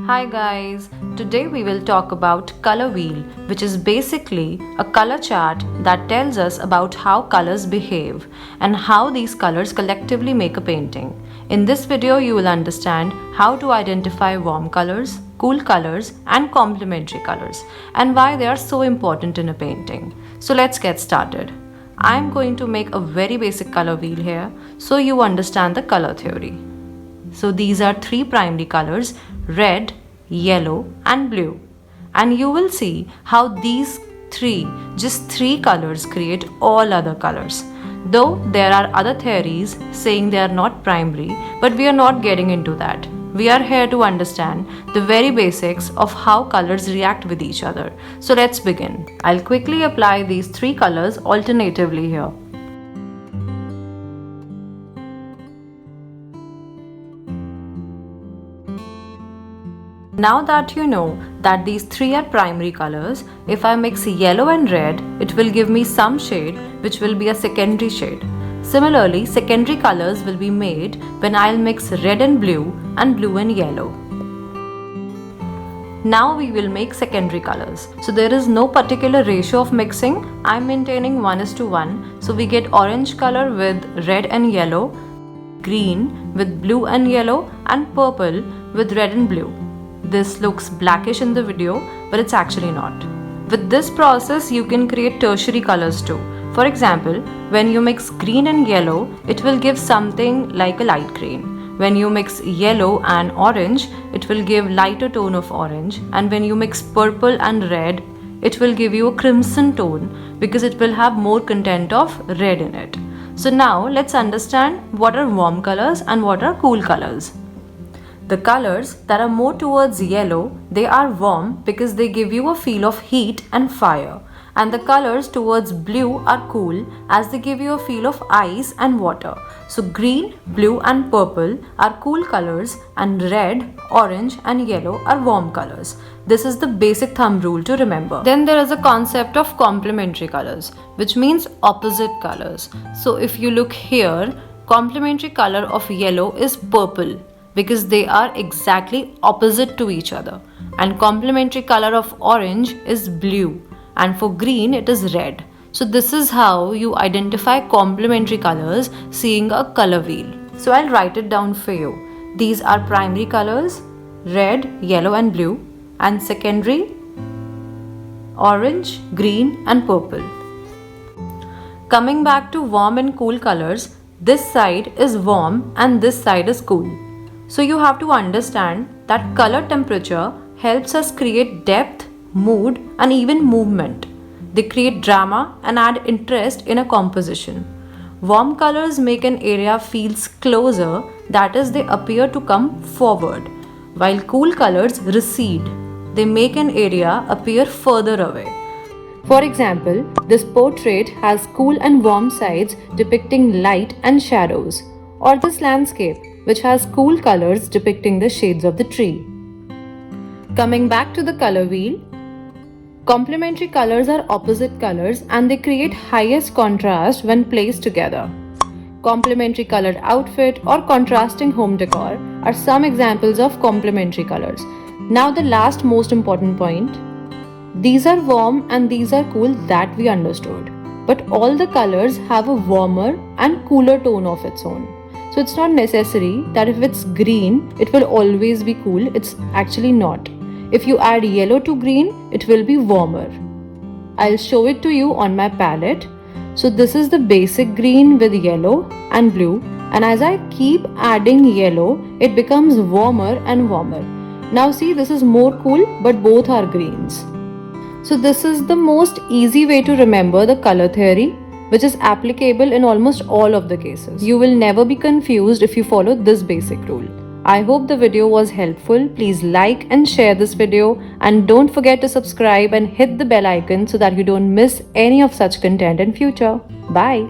Hi guys, today we will talk about color wheel, which is basically a color chart that tells us about how colors behave and how these colors collectively make a painting. In this video you will understand how to identify warm colors, cool colors and complementary colors and why they are so important in a painting. So let's get started. I am going to make a very basic color wheel here so you understand the color theory. So these are three primary colors: red, yellow and blue. And you will see how these just three colors create all other colors. Though there are other theories saying they are not primary, but we are not getting into that. We are here to understand the very basics of how colors react with each other. So let's begin. I'll quickly apply these three colors alternatively here. Now that you know that these three are primary colors, if I mix yellow and red, it will give me some shade which will be a secondary shade. Similarly, secondary colors will be made when I'll mix red and blue and yellow. Now we will make secondary colors. So there is no particular ratio of mixing. I'm maintaining 1:1. So we get orange color with red and yellow, green with blue and yellow and purple with red and blue. This looks blackish in the video, but it's actually not. With this process, you can create tertiary colors too. For example, when you mix green and yellow, it will give something like a light green. When you mix yellow and orange, it will give lighter tone of orange. And when you mix purple and red, it will give you a crimson tone because it will have more content of red in it. So now let's understand what are warm colors and what are cool colors. The colors that are more towards yellow, they are warm because they give you a feel of heat and fire. And the colors towards blue are cool as they give you a feel of ice and water. So green, blue and purple are cool colors and red, orange and yellow are warm colors. This is the basic thumb rule to remember. Then there is a concept of complementary colors, which means opposite colors. So if you look here, complementary color of yellow is purple, because they are exactly opposite to each other. And complementary color of orange is blue, and for green it is red. So this is how you identify complementary colors seeing a color wheel. So I'll write it down for you. These are primary colors, red, yellow and blue, and secondary, orange, green and purple. Coming back to warm and cool colors, this side is warm and this side is cool. So you have to understand that color temperature helps us create depth, mood and even movement. They create drama and add interest in a composition. Warm colors make an area feels closer, that is, they appear to come forward, while cool colors recede. They make an area appear further away. For example, this portrait has cool and warm sides depicting light and shadows, or this landscape, which has cool colors depicting the shades of the tree. Coming back to the color wheel, complementary colors are opposite colors and they create highest contrast when placed together. Complementary colored outfit or contrasting home decor are some examples of complementary colors. Now the last most important point. These are warm and these are cool, that we understood. But all the colors have a warmer and cooler tone of its own. So it's not necessary that if it's green, it will always be cool. It's actually not. If you add yellow to green, it will be warmer. I'll show it to you on my palette. So this is the basic green with yellow and blue. And as I keep adding yellow, it becomes warmer and warmer. Now see, this is more cool, but both are greens. So this is the most easy way to remember the color theory, which is applicable in almost all of the cases. You will never be confused if you follow this basic rule. I hope the video was helpful. Please like and share this video and don't forget to subscribe and hit the bell icon so that you don't miss any of such content in future. Bye.